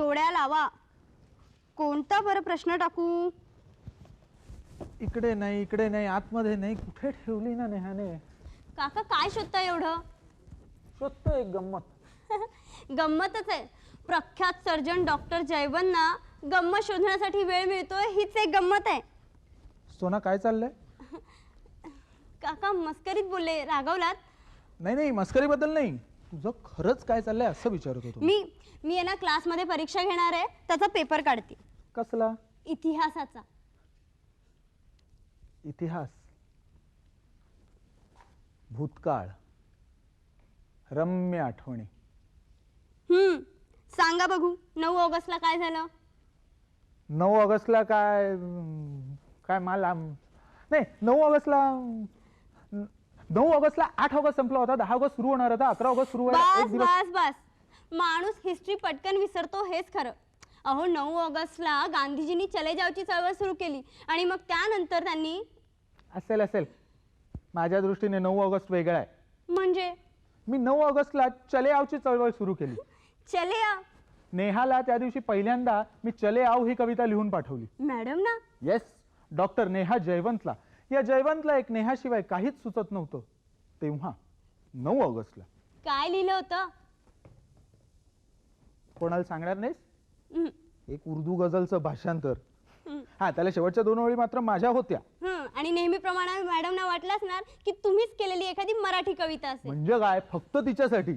जोड्या लावा. कोणता बरं प्रश्न टाकू? इकडे नाही आतमध्ये नाही, कुठे ठेवली ना नेहाने? काका काय शोधता एवढं? शोधतो एक गंमत. गंमतच आहे. प्रख्यात सर्जन डॉक्टर जयवंतना गंमत शोधण्यासाठी वेळ मिळतोय हीच एक गंमत आहे. सोना काय चाललंय? काका मस्करीत बोलले, रागवलात? नाही मस्करीबद्दल नाही, तुझं खरंच काय चाललंय असं विचारत होतो. मी आहे ना क्लासमध्ये परीक्षा घेणार आहे, त्याचा पेपर काढते. कसला? इतिहासाचा. इतिहास, भूतकाळ, रम्य आठवणी. सांगा बघू, 9 ऑगस्टला काय झालं? 9 ऑगस्टला काय काय मला नाही. 9 ऑगस्टला 8 ऑगस्ट संपला होता, 10 ऑगस्ट सुरू होणार होता, 11 ऑगस्ट सुरू व्हायला. बस माणूस हिस्ट्री पटकन विसरतो हेच खरं. अहो 9 ऑगस्टला गांधीजींनी चले जावची चळवळ सुरू केली आणि मग त्यानंतर त्यांनी असेल माझ्या दृष्टीने 9 ऑगस्ट वेगळा आहे. म्हणजे मी 9 ऑगस्टला चले आवची चळवळ सुरू केली. चले आव? नेहाला त्या दिवशी पहिल्यांदा मी चले आव ही कविता लिहून पाठवली. मॅडम ना? येस, डॉक्टर नेहा जयवंतला. या जयवंतला एक नेहाशिवाय काहीच सुचत नव्हतं. तेव्हा 9 ऑगस्टला काय लिहिलं होतं? कोणाला सांगणार नाहीस? एक उर्दू गझलचं भाषांतर. हा, त्याला शेवटच्या 2 ओळी मात्र माझ्या होत्या. आणि नेहमीप्रमाणे मॅडमना वाटलं असणार की तुम्हीच केलेली एखादी मराठी कविता असेल. म्हणजे काय, फक्त तिच्यासाठी?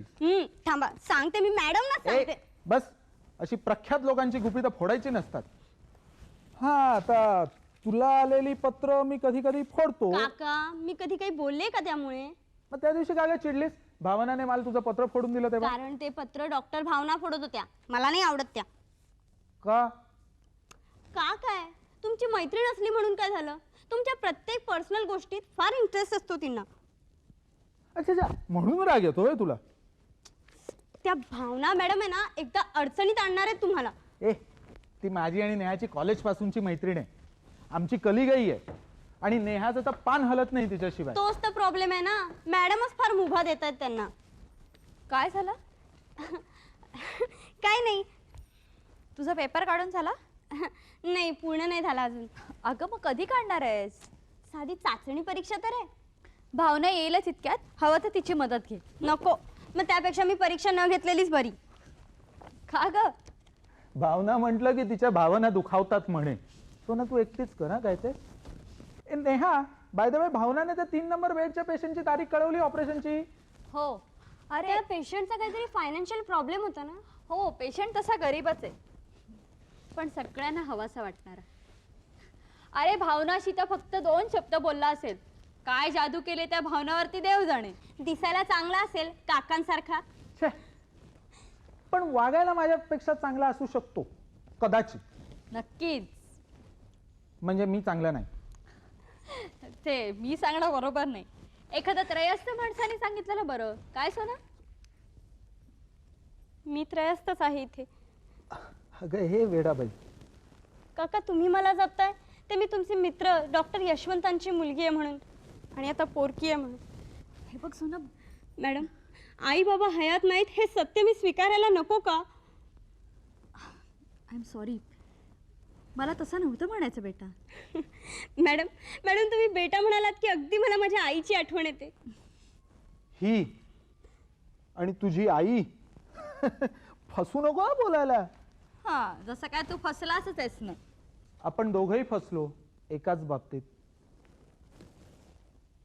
थांबा, सांगते मी मॅडमना सांगते. बस, अशी प्रख्यात लोकांची गुपितं फोडायची नसतात. हा, आता तुला आलेली पत्र मी कधी कधी फोडतो. काका, मी कधी काही बोलले का त्यामुळे? मग त्या दिवशी काय चिडलीस? भावनाने मला तुझं पत्र फोडून दिलं तेव्हा? कारण ते पत्र डॉक्टर भावना फोडत होत्या, मला नाही आवडत त्या. का? काय तुमची मैत्रीण असली म्हणून काय झालं? तुमच्या प्रत्येक पर्सनल गोष्टीत फार इंटरेस्ट असतो तिला. अच्छा, म्हणून राग येतोय तुला? त्या भावना मॅडम आहे ना, एकदा अडचणीत आणणार आहेत तुम्हाला. ती माझी आणि नेहाची कॉलेज पासूनची मैत्रीण आहे, आमची कलिगाई आहे, आणि नेहाचं तर पान हलत नाही तिच्याशिवाय. तोच तर प्रॉब्लेम आहे ना, मॅडमच फार मुभा देत आहेत त्यांना. काय झालं? काय नाही. तुझा पेपर काढून झाला? नाही, पूर्ण नाही झाला अजून. अगं मग कधी काढणार आहेस? साधी चाचणी परीक्षा तर आहे. भावना येईलच इतक्यात, हवं तर तिची मदत घे. नको, मग त्यापेक्षा मी परीक्षा न घेतलेलीच बरी. का ग? भावना म्हटलं की तिच्या भावना दुखावतात म्हणे. तो ना, तू एकटीच कर. काय ते नेहा, बाय द वे, भावनाने त्या 3 नंबर बेडच्या पेशंटची तारीख कळवली ऑपरेशनची. हो. अरे, पेशंटचा काहीतरी फायनान्शियल प्रॉब्लेम होता ना? हो, पेशंट तसा गरीबच आहे, पण सगळ्यांना हवासा वाटणारा. अरे, भावनाशी तर फक्त 2 शब्द बोलला असेल, काय जादू केले त्या भावनावरती देव जाणे. दिसायला चांगला असेल काकांसारखा, पण वागायला माझ्यापेक्षा चांगला असू शकतो कदाचित. नक्कीच. म्हणजे मी चांगला नाही ते मी सांगणं बरोबर नाही. एखाद्या त्रयस्थ माणसाने सांगितलेलं बरं. काय सोना? मी त्रयस्थच आहे इथे. अगं हे वेडाबाई. काका, तुम्ही मला जपताय ते मी तुमचे मित्र डॉक्टर यशवंतांची मुलगी आहे म्हणून, आणि आता पोरकी आहे म्हणून. हे बघ सोना, मॅडम, आई बाबा हयात नाहीत हे सत्य मी स्वीकारायला नको का? आय एम सॉरी, मला तसं नव्हतं म्हणायचं बेटा. मॅडम, तुम्ही बेटा म्हणालात की अगदी मला माझ्या आईची आठवण येते. ही आणि तुझी आई फसू नको बोलायला. हा, जसं काय तू फसलाच आहेस ना. आपण दोघंही फसलो एकाच बाबतीत.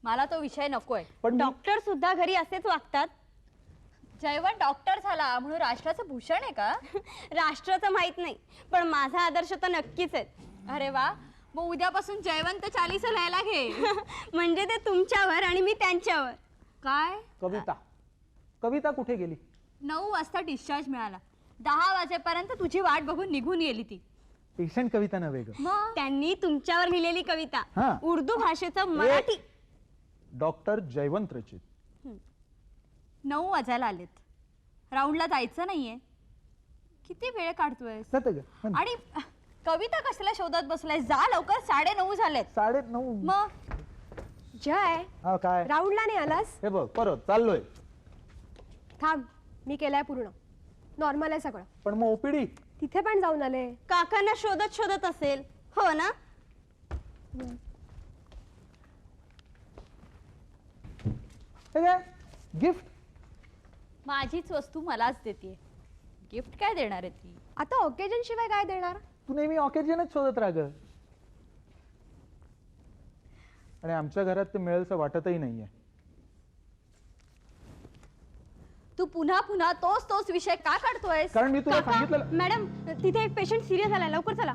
मला तो विषय नकोय. पण डॉक्टर सुद्धा घरी असेच वागतात. जयवंत डॉक्टर झाला म्हणून राष्ट्राचं भूषण आहे का? राष्ट्राचं माहित नाही, पण माझा आदर्श तर नक्कीच आहे. अरे वा, मग उद्यापासून जयवंत 40 लिहायला घे. म्हणजे ते तुमच्यावर आणि मी त्यांच्यावर. काय? कविता कुठे गेली? 9 वाजता डिस्चार्ज मिळाला, 10 वाजेपर्यंत तुझी वाट बघून निघून गेली ती. पेशंट कविता नव्हे ग. मग त्यांनी तुमच्यावर लिहिलेली कविता, हा. उर्दू भाषेचं मराठी. डॉक्टर जयवंत रचित. 9 वाजायला आलेत, राऊंडला जायचं नाहीये. किती वेळ काढतोय? आणि कविता कसल्या शोधत बसलाय? जा लवकर, 9:30 झालेत. 9:30? मग जय, काय राऊंडला नाही आलास? हे बघ, परत चाललोय. थांब, मी केलाय पूर्ण, नॉर्मल आहे सगळं. पण मग ओपीडी? तिथे पण जाऊन आले. काकांना शोधत शोधत असेल, हो ना? हे काय गिफ्ट? माझीच वस्तू मलाच देते. गिफ्ट काय देणार आहे ती? आता ओकेजन शिवाय काय देणार? तू नेहमी ऑकेजनच शोधत राहा ग. आणि आमच्या घरात ते मिळेलचं वाटतही नाहीये. तू पुन्हा पुन्हा तोच विषय का काढतोयस? कारण मी तुला काका, सांगितलं. मॅडम तिथे एक पेशंट सिरियस झालाय, लवकर चला.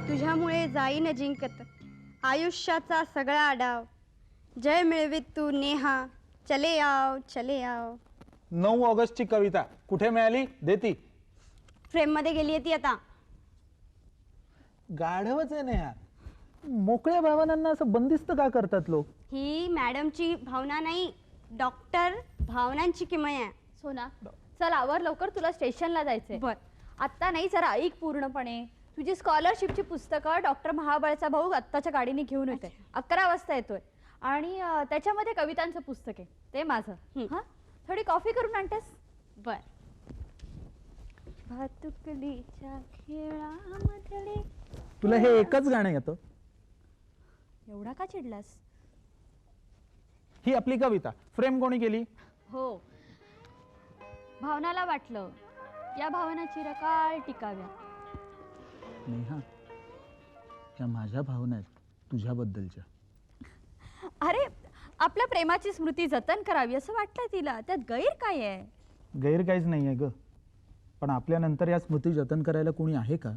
तुझ्यामुळे जाईन जिंकत आयुष्याचा सगळा डाव. जय मिळवीत तू नेहा, चले आव चले आव. 9 ऑगस्टची कविता कुठे मिळाली? देती फ्रेम मध्ये गेली ती आता. गाढवच आहे नेहा. मोकळ्या भावनांना असं बंदिस्त का करतात लोक? ही मॅडमची भावना नाही, डॉक्टर भावनांची किमया आहे. सोना चल आवर लवकर, तुला स्टेशनला जायचंय. बर. आत्ता नाही, जरा ऐक पूर्णपणे. तुझी स्कॉलरशिपची पुस्तकं डॉक्टर महाबळचा भाऊ आत्ताच्या गाडीने घेऊन येतोय. 11 वाजता येतोय. आणि त्याच्यामध्ये कवितांचं पुस्तक आहे, ते माझं. हा, थोडी कॉफी करून आणतेस? बर. भातुकलीच्या खेळामधले. तुला हे एकच गाणं येतं? एवढा का चिडलास? ही आपली कविता फ्रेम कोणी केली? हो, भावनाला वाटलं या भावना चिरकाळ टिकाव्या. नेहा, या माझ्या भावना आहेत तुझ्याबद्दलच्या. अरे, आपल्या प्रेमाची स्मृती जतन करावी असं वाटतं तिला, त्यात गैर काय आहे? गैर काहीच नाहीये ग, पण आपल्यानंतर या स्मृती जतन करायला कोणी आहे का?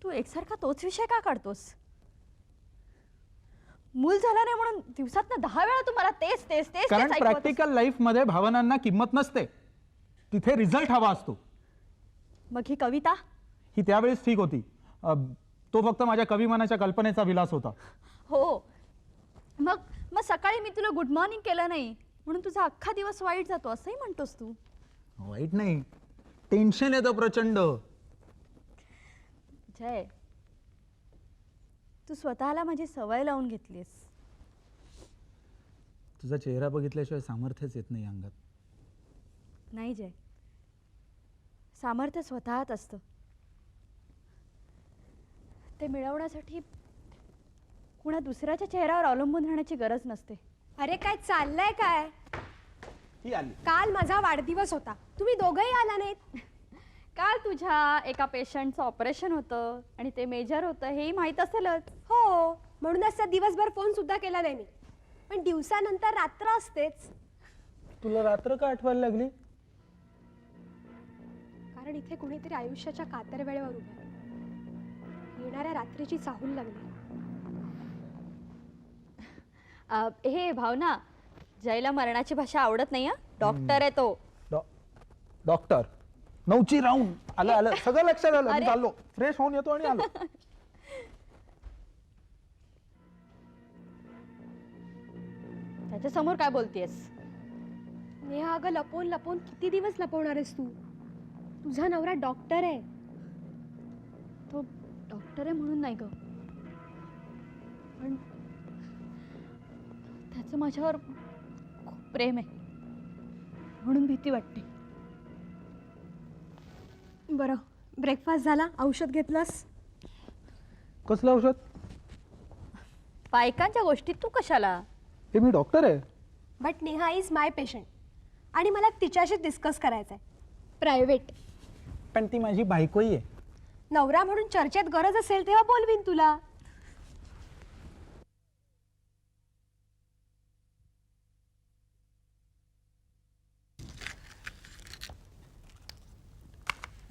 तू एकसारखा तोच विषय का काढतोस? मूल झालं नाही म्हणून दिवसातनं 10 वेळा तुम्हाला तेच तेच तेच कारण ऐकवत प्रॅक्टिकल लाईफ मध्ये भावनांना किंमत नसते, तिथे रिझल्ट हवा असतो. मग ही कविता? ही त्यावेळेस ठीक होती. तो फक्त माझ्या कविमनाच्या कल्पनेचा विलास होता. हो, मग मग सकाळी मी तुला गुड मॉर्निंग केलं नाही म्हणून तुझा अख्खा दिवस वाईट जातो असंही म्हणतोस तू? वाईट नाही, टेन्शन येतं प्रचंड. जय, तू स्वतःला माझी सवय लावून घेतलीस. तुझा चेहरा बघितल्याशिवाय सामर्थ्यच येत नाही अंगात. नाही जय, सामर्थ्य स्वतःत असतं. ते मिळवण्यासाठी कुणा दुसऱ्याच्या चेहऱ्यावर अवलंबून राहण्याची गरज नसते. अरे काय चाललंय काय? ही आली. काल माझा वाढदिवस होता, तुम्ही दोघंही आला नाहीत. काल तुझ्या एका पेशंटचं ऑपरेशन होतं आणि ते मेजर होतं हेही माहीत असेलच. हो, म्हणूनच तर दिवसभर फोन सुद्धा केला नाही मी. पण दिवसानंतर रात्र असतेच. तुला रात्र का आठवायला लागली? कारण इथे कुणीतरी आयुष्याच्या कातर वेळेवर उभं आहे. येणाऱ्या रात्रीची चाहूल लागली. हे भावना, जयला मरणाची भाषा आवडत नाही. डॉक्टर आहे तो. डॉक्टर 9ची राऊंड. आलं आलं, सगळं लक्षात आलं. मी अरे. चाललो, फ्रेश होऊन येतो आणि आलो. त्याच्या समोर काय बोलतेस? नेहा अगं, लपवून लपवून किती दिवस लपवणार आहेस तू? तुझा नवरा डॉक्टर आहे. तो डॉक्टर आहे म्हणून नाही ग, पण त्याचं माझ्यावर खूप प्रेम आहे म्हणून भीती वाटते. बरं, ब्रेकफास्ट झाला? औषध घेतलंस? कसलं औषध? बायकांच्या गोष्टीत तू कशाला? हे मी डॉक्टर आहे. But Neha is my patient आणि मला तिच्याशी डिस्कस करायचं आहे, प्रायव्हेट. पण ती माझी बायकोही आहे. नवरा म्हणून चर्चेत गरज असेल तेव्हा बोलवीन तुला.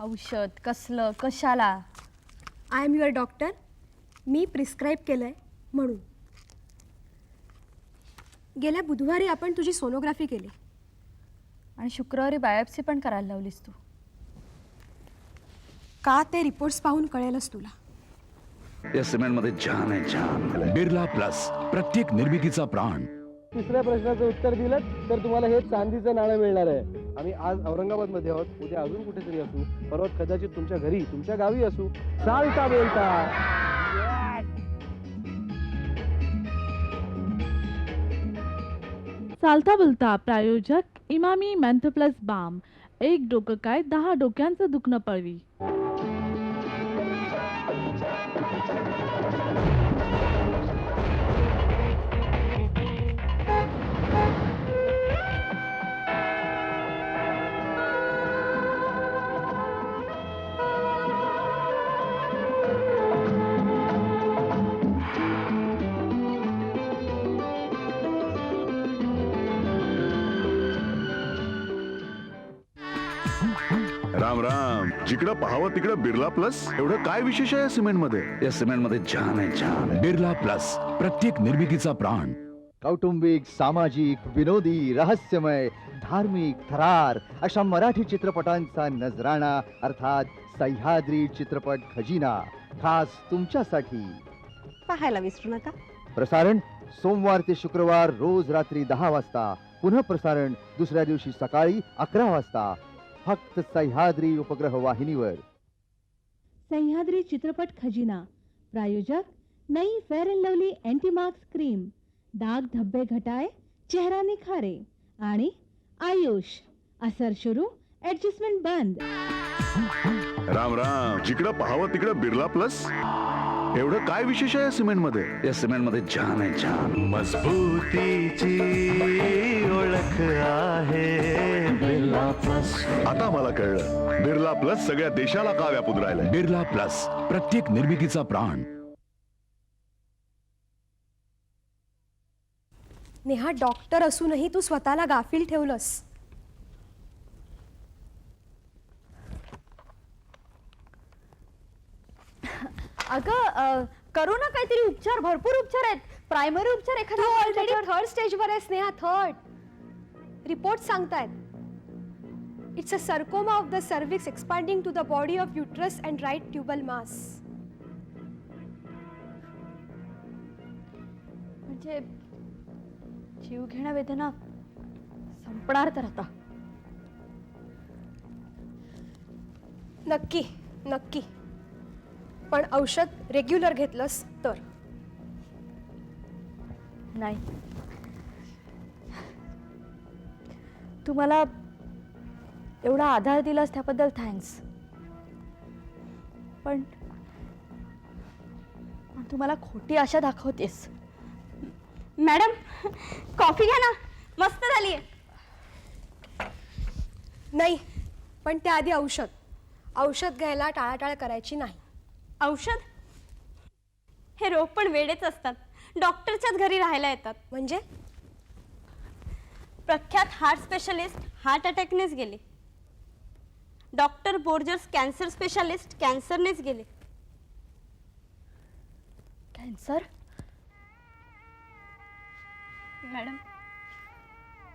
औषध कसलं, कशाला? I am your doctor. Me prescribe केलंय म्हणून. गेल्या बुधवारी आपण तुझी सोनोग्राफी केली आणि शुक्रवारी बायोप्सी पण करायला लावलीस तू. का ते रिपोर्ट्स पाहून कळेलच तुला. या सिमेंटमध्ये जान आहे, जान. बिर्ला प्लस, प्रत्येक निर्मितीचा प्राण. तिसऱ्या प्रश्नाचं उत्तर दिलं तर तुम्हाला हे चांदीचं नाणं मिळणार आहे. आम्ही आज औरंगाबाद मध्ये आहोत, उद्या अजून कुठेतरी असू, परवा कदाचित तुमच्या घरी, तुमच्या गावी असू. चालता बोलता चालता बोलता प्रायोजक इमामी मेंथो प्लस बाम. एक डोकं काय 10 डोक्यांचं दुखणं पळवी. राम राम. जिकडं पाहावं तिकडं बिर्ला प्लस. एवढं काय विशेष आहे सिमेंट मध्ये? या सिमेंट मध्ये जान आहे जान. बिर्ला प्लस, प्रत्येक निर्मितीचा प्राण. कौटुंबिक, सामाजिक, विनोदी, रहस्यमय, धार्मिक, थरार अशा मराठी चित्रपटांचा नजराणा अर्थात सह्याद्री चित्रपट खजिना खास तुमच्यासाठी. पाहायला विसरू नका. प्रसारण सोमवार ते शुक्रवार रोज रात्री 10 वाजता. पुनः प्रसारण दुसऱ्या दिवशी सकाळी 11 वाजता. फक्त सह्याद्री उपग्रह वाहिनीवर. सह्याद्री चित्रपट खजिना. प्रायोजक नई fair and lovely anti marks cream. दाग धब्बे घटाए, चेहरा निखारे. आणि आयुष. असर सुरू, ऍडजस्टमेंट बंद. राम राम. जिकडं पाहावं तिकडं बिर्ला प्लस. एवढं काय विशेष आहे सिमेंट मध्ये? या सिमेंट मध्ये जान आहे जान. मजबूतीची ओळख आहे बिर्ला प्लस. आता मला कळलं बिर्ला प्लस सगळ्या देशाला का व्यापून राहिलंय. बिर्ला प्लस, प्रत्येक निर्मितीचा प्राण. नेहा, डॉक्टर असूनही तू स्वतःला गाफील ठेवलंस. अगं करू ना काहीतरी उपचार. भरपूर उपचार आहेत. प्रायमरी उपचार तू एखादा ऑलरेडी थर्ड स्टेजवर आहेस नेहा. थर्ड रिपोर्ट सांगतायत. It's a sarcoma of the cervix expanding to the body of uterus and right tubal mass. म्हणजे जीव घेण्या वेदना संपणार तर आता. नक्की नक्की. पण औषध रेग्युलर घेतलंस तर. नाही, तू मला एवढा आधार दिलास त्याबद्दल थँक्स. पण तू मला खोटी आशा दाखवतेस. मॅडम, कॉफी घ्या ना, मस्त झाली आहे. नाही, पण त्याआधी औषध. औषध घ्यायला टाळाटाळ करायची नाही. औषध? हे रोग पण वेडेच असतात. डॉक्टरच्याच घरी राहायला येतात. म्हणजे प्रख्यात हार्ट स्पेशलिस्ट हार्ट अटॅकनेच गेले. डॉक्टर बोर्जर्स कॅन्सर स्पेशालिस्ट कॅन्सरनेच गेले. कॅन्सर?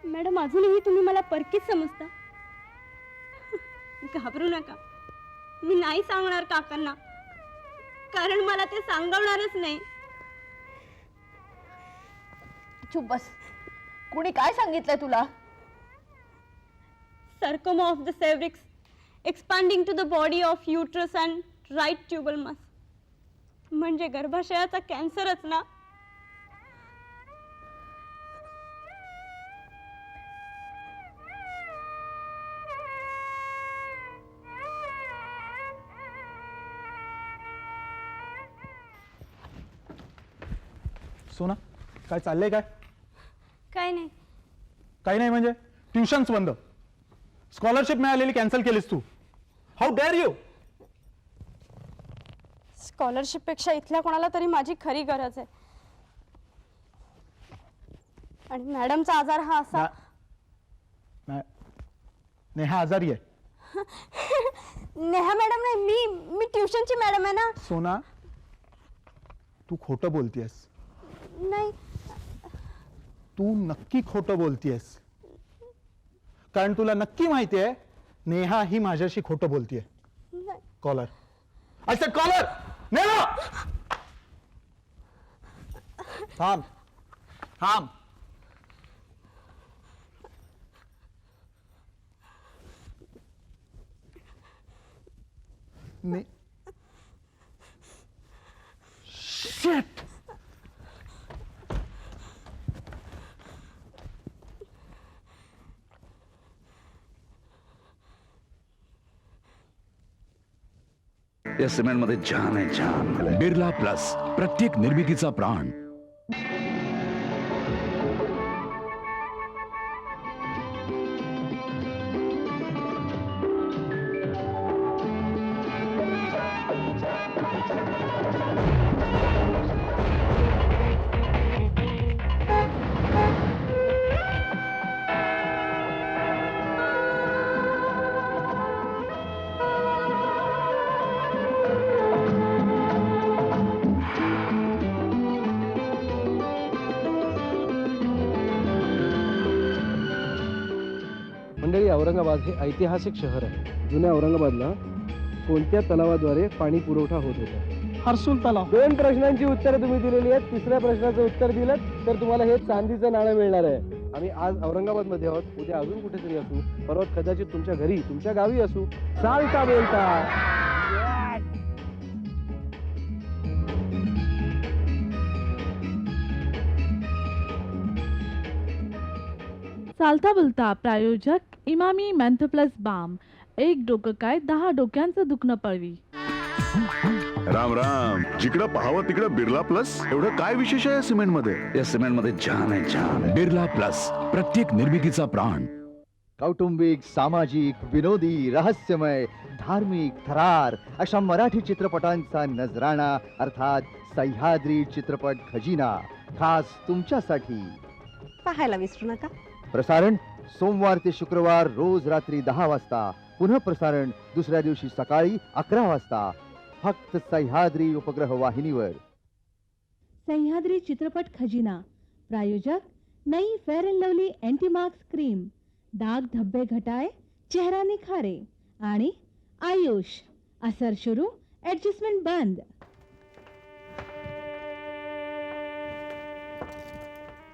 मॅडम अजूनही तुम्ही मला परकीच समजता. घाबरू नका, मी नाही सांगणार काकांना, कारण मला ते सांगवणारच नाही. चुप बस. कोणी काय सांगितलंय तुला? Sarcoma of the cervix expanding to the body of uterus and right tubal mass. म्हणजे गर्भाशयाचा कॅन्सरच ना. सोना, काय चाललंय? काय नाही. काही नाही म्हणजे ट्युशन्स बंद, स्कॉलरशिप मिळालेली कॅन्सल केलीस तू. How dare you. स्कॉलरशिप पेक्षा इथल्या कोणाला तरी माझी खरी गरज आहे. आणि मॅडमचा आजार हा असा. नेहा आजारी आहे. नेहा मॅडम नाही, मी ट्युशनची मॅडम आहे ना. सोना, तू खोटं बोलतीयस. नाही, तू नक्की खोटं बोलतीयस, कारण तुला नक्की माहिती आहे नेहा ही माझ्याशी खोटं बोलतीये. Collar, I said collar. Neha, थांब थांब. शिट. या सिमेंट मध्ये जान आहे जान. बिर्ला प्लस, प्रत्येक निर्मितीचा प्राण. मंडळी, औरंगाबाद हे ऐतिहासिक शहर आहे. जुन्या औरंगाबादला कोणत्या तलावाद्वारे पाणी पुरवठा होत होता? हर्सुल तलाव. 2 प्रश्नांची उत्तरं तुम्ही दिलेली आहेत. तिसऱ्या प्रश्नाचं उत्तर दिलं तर तुम्हाला हे चांदीचं नाणं मिळणार आहे. आम्ही आज औरंगाबाद मध्ये आहोत, उद्या अजून कुठेतरी असू, परवा कदाचित तुमच्या घरी, तुमच्या गावी असू. चालता बोलता चालता बोलता प्रायोजक इमामी मॅन्थो प्लस बाम. एक डोकं काय 10 डोक्यांचं दुखणं पळवी. राम राम. जिकडं पाहावं तिकडं बिर्ला प्लस. एवढं काय विशेष आहे या सिमेंट मध्ये? या सिमेंट मध्ये जान आहे जान. बिर्ला प्लस, प्रत्येक निर्मितीचा प्राण. कौटुंबिक, सामाजिक, विनोदी, रहस्यमय, धार्मिक, थरार अशा मराठी चित्रपटांचा नजराणा अर्थात सह्याद्री चित्रपट खजिना खास तुमच्यासाठी. पाहायला विसरू नका. प्रसारण सोमवार ते शुक्रवार रोज रात्री 10 वाजता. पुनः प्रसारण दुसऱ्या दिवशी सकाळी 11 वाजता. फक्त सह्याद्री उपग्रह वाहिनीवर. सह्याद्री चित्रपट खजिना. प्रायोजक नई fair and lovely anti marks cream. डाग धब्बे घटाए, चेहरा निखारे. आणि आयुष. असर सुरू, ऍडजस्टमेंट बंद.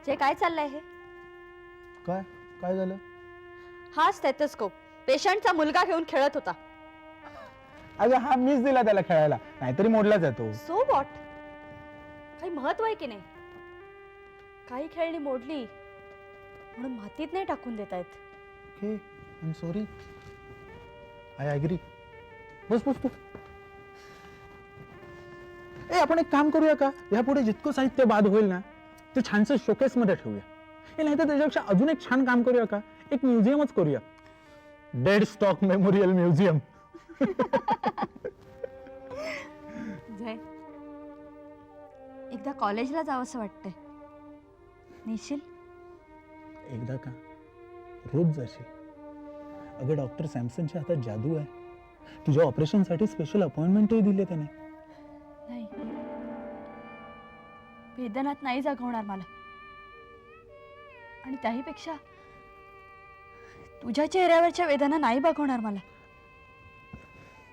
जे काय चाललंय हे? काय काय झालं? हा स्टेथोस्कोप पेशंटचा मुलगा घेऊन खेळत होता. अगं हा मीच दिला त्याला खेळायला, नाहीतरी मोडला जातो. So what? काही महत्व आहे की नाही? काही खेळणी मोडली म्हणून मातीत नाही टाकून देता येत. Okay, I am sorry. I agree. बस बस बस. आपण एक काम करूया का? यापुढे जितकं साहित्य बाद होईल ना ते छानसं शोकेस मध्ये ठेवूया. नाही तर त्याच्यापेक्षा अजून एक छान काम करूया का? एक म्युझियमच करूया. Dead stock memorial museum. Jay, एकदा कॉलेजला जावं असं वाटतंय. नेशील? एकदा का? रोज जाशील. अगं डॉक्टर सॅमसनच्या हातात जादू आहे. तुझ्या ऑपरेशनसाठी स्पेशल अपॉइंटमेंटही दिली त्याने. नाही, वेदनात नाही जगवणार मला. आणि त्याहीपेक्षा तुझ्या चेहऱ्यावरच्या वेदना नाही बघवणार मला.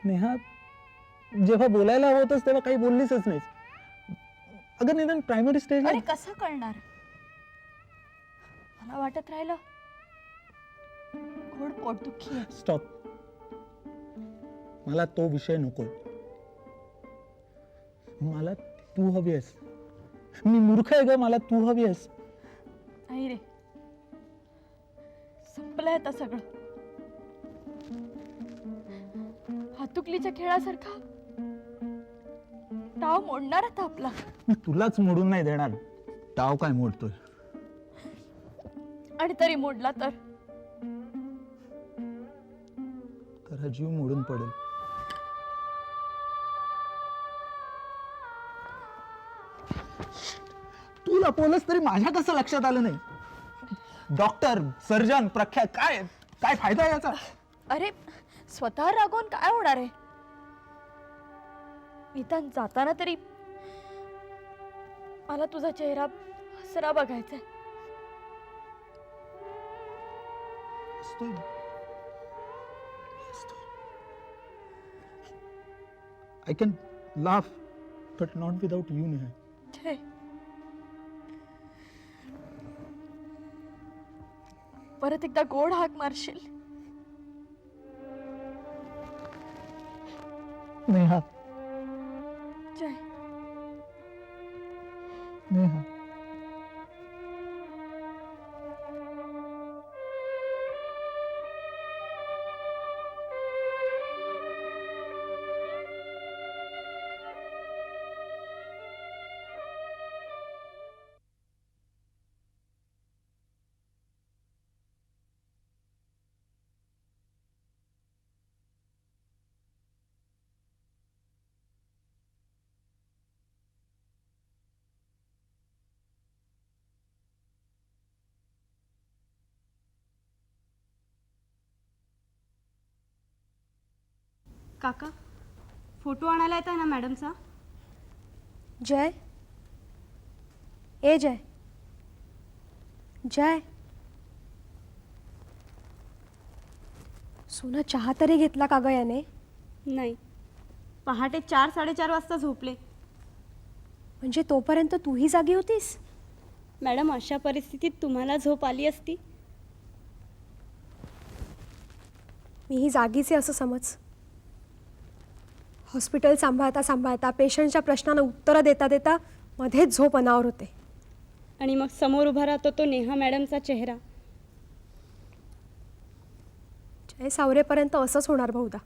नेहा, जेव्हा बोलायला हवं होतंस तेव्हा काही बोललीच नाहीस. अगं निदान प्रायमरी स्टेज. अरे कसं कळणार? मला वाटत राहिलं गोड पोटदुखी आहे. स्टॉप. मला तो विषय नको. मला तू हवी आहेस. मी मूर्ख आहे ग, मला तू हवी आहेस. नाही रे, संपलंय आता सगळं. हातुकलीच्या खेळासारखा डाव मोडणार आता आपला. मी तुलाच मोडून नाही देणार. डाव काय मोडतोय? आणि तरी मोडला तर हा जीव मोडून पडेल. तू लपवलंस तरी माझ्या कसं लक्षात आलं नाही? डॉक्टर, सर्जन, प्रख्यात, काय काय फायदा आहे याचा? अरे स्वतः रागवून काय होणार आहे? निदान जाताना तरी मला तुझा चेहरा हसरा बघायचाय. I can laugh, but not without you, Neha. छे. परत एकदा गोड हाक मारशील? नेहा, जय. नेहा. काका फोटो आणायला येत आहे ना मॅडमचा? जय, ए जय, जय, सोना चहा तरी घेतला का ग याने? नाही, पहाटे 4-4:30 वाजता झोपले. म्हणजे तोपर्यंत तूही जागी होतीस? मॅडम, अशा परिस्थितीत तुम्हाला झोप आली असती? मीही जागीच आहे असं समज. हॉस्पिटल सांभाळता सांभाळता पेशंटच्या प्रश्नांना उत्तरं देता देता मध्येच झोप अनावर होते. आणि मग समोर उभा राहतो तो नेहा मॅडमचा चेहरा. जय सावरेपर्यंत असंच होणार बहुधा.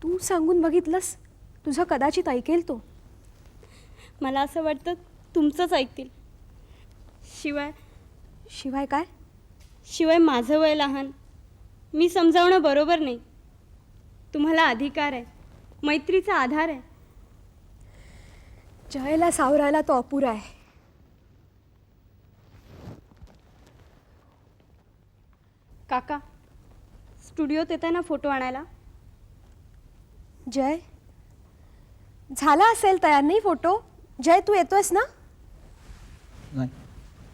तू सांगून बघितलंस? तुझं कदाचित ऐकेल तो. मला असं वाटतं तुमचंच ऐकतील. शिवाय शिवाय काय? शिवाय माझं वय लहान, मी समजावणं बरोबर नाही. तुम्हाला अधिकार आहे, मैत्रीचा आधार आहे. जयला सावरायला तो अपुरा आहे. काका स्टुडिओत येत आहे ना फोटो आणायला? जय, झाला असेल तयार नाही फोटो? जय तू येतोयस ना? नाही,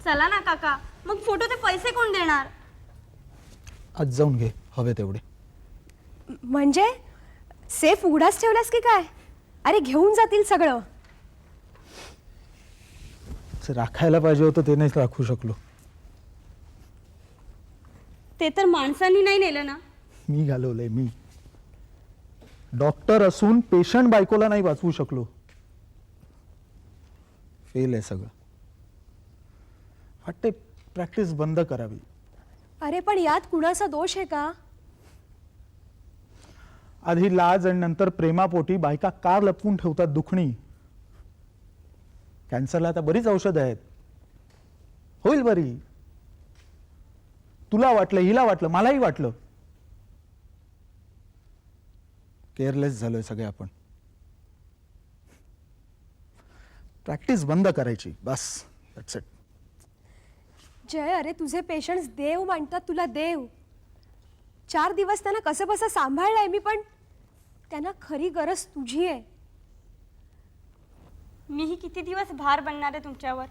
चला ना काका, मग फोटोचे पैसे कोण देणार? आज जाऊन घे हवे तेवढे. म्हणजे सेफ उघडाच ठेवलास की काय? अरे घेऊन जातील सगळं. जे राखायला पाहिजे होतं ते नाहीच राखू शकलो. ते तर माणसांनी नाही नेलं ना. मी घालवलंय, मी. डॉक्टर असून पेशंट बायकोला नाही वाचवू शकलो. फेल आहे सगळं. वाटते प्रॅक्टिस बंद करावी. अरे पण यात कुणाचा दोष आहे का? आधी लाज आणि नंतर प्रेमापोटी बायका कार लपवून ठेवतात दुखणी. कॅन्सरला आता बरीच औषधं आहेत, होईल बरी. तुला वाटलं, हिला वाटलं, मलाही वाटलं. केअरलेस झालोय सगळे आपण. प्रॅक्टिस बंद करायची बस. That's it. जय, अरे तुझे पेशंट्स देव मानतात तुला, देव. 4 दिवस त्यांना कसं बसं सांभाळलंय मी, पण त्यांना खरी गरज तुझी आहे. मीही किती दिवस भार बनणार आहे तुमच्यावर?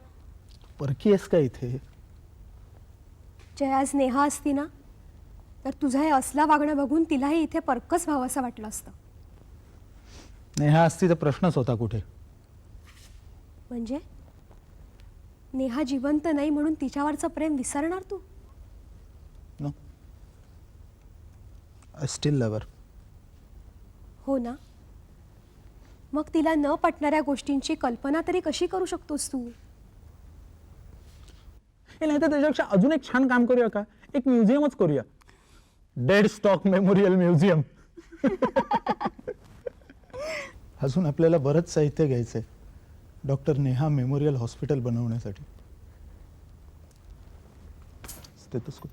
परकी आहेस का इथे? जय, आज नेहा असती ना तर तुझं हे असला वागणं बघून तिलाही इथे परकस व्हावं असं वाटलं असतं. नेहा असती तर प्रश्नच होता कुठे. म्हणजे नेहा जिवंत नाही म्हणून तिच्यावरचं प्रेम विसरणार तू? No, I still love her. हो ना, मग तिला न पटणाऱ्या गोष्टींची कल्पना तरी कशी करू शकतोस तू? हे नाही तर त्याच्यापेक्षा अजून एक छान काम करूया का? एक म्युझियमच करूया. Dead stock memorial museum. अजून आपल्याला बरंच साहित्य घ्यायचंय डॉक्टर नेहा मेमोरियल हॉस्पिटल बनवण्यासाठी. स्टेथोस्कोप.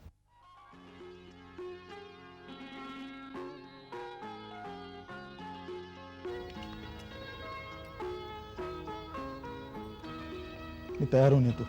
मी तयार होऊन येतो.